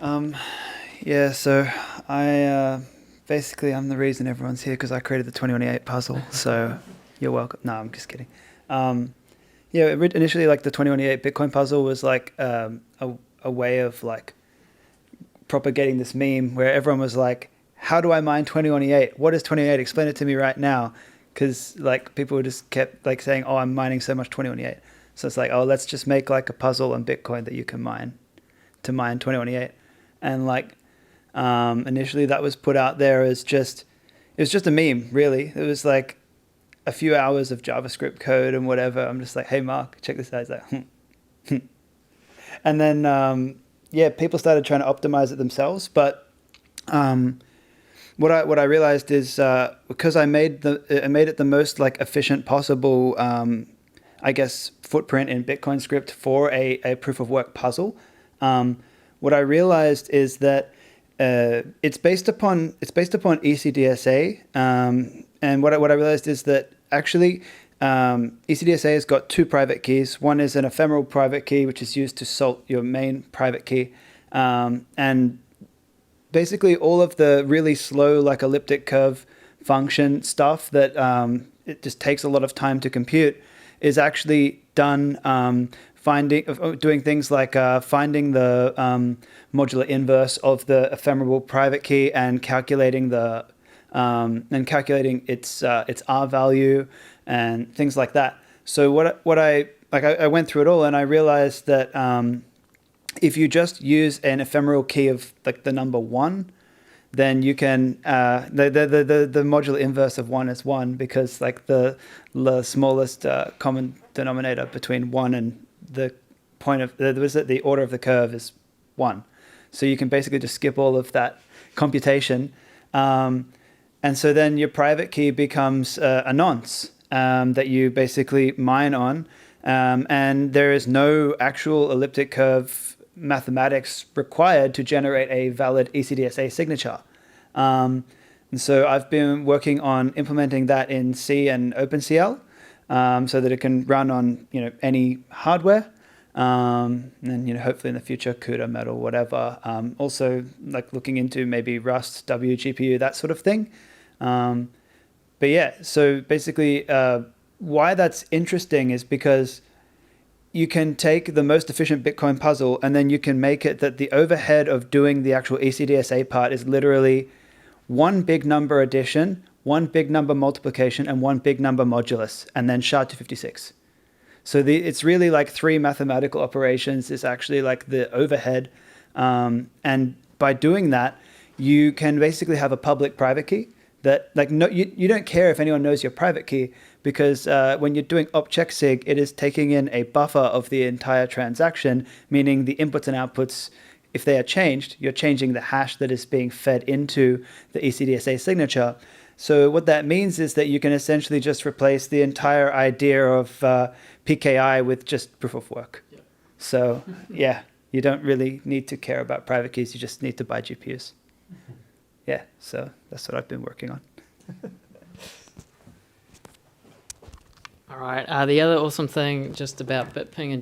Um, yeah, so I basically I'm the reason everyone's here because I created the 2028 puzzle. So you're welcome. No, I'm just kidding. Um, yeah, initially like the 2028 Bitcoin puzzle was like a way of like propagating this meme where everyone was like, "How do I mine 2028? What is 28? Explain it to me right now." Because like people just kept like saying, "Oh, I'm mining so much 2028." So it's like, "Oh, let's just make like a puzzle on Bitcoin that you can mine to mine 2028." And like initially that was put out there as just it was just a meme, really. It was like a few hours of JavaScript code and whatever. I'm just like, hey Mark, check this out. He's like, and then yeah, people started trying to optimize it themselves. But um, what I realized is because I made it the most like efficient possible, I guess, footprint in Bitcoin script for a proof of work puzzle. Um, what I realized is that it's based upon ECDSA, and what I realized is that actually ECDSA has got two private keys. One is an ephemeral private key, which is used to salt your main private key, and basically all of the really slow, like elliptic curve function stuff that it just takes a lot of time to compute is actually done doing things like finding the modular inverse of the ephemeral private key and calculating its R value and things like that. So what I like I went through it all and I realized that if you just use an ephemeral key of like the number one, then you can the modular inverse of one is one because like the smallest common denominator between one and the point of the order of the curve is one. So you can basically just skip all of that computation, and so then your private key becomes a nonce that you basically mine on, and there is no actual elliptic curve mathematics required to generate a valid ECDSA signature. And so I've been working on implementing that in C and OpenCL, so that it can run on any hardware, and hopefully in the future CUDA, Metal, whatever. Also like looking into maybe Rust, WGPU, that sort of thing. But yeah, so basically, why that's interesting is because you can take the most efficient Bitcoin puzzle and then you can make it that the overhead of doing the actual ECDSA part is literally one big number addition, one big number multiplication, and one big number modulus, and then SHA-256. So it's really like three mathematical operations is actually like the overhead. And by doing that, you can basically have a public private key that like no, you don't care if anyone knows your private key because when you're doing opchecksig, it is taking in a buffer of the entire transaction, meaning the inputs and outputs, if they are changed, you're changing the hash that is being fed into the ECDSA signature. So what that means is that you can essentially just replace the entire idea of PKI with just proof of work. Yeah. So yeah, you don't really need to care about private keys. You just need to buy GPUs. Yeah, so that's what I've been working on. All right. The other awesome thing just about BitPing in general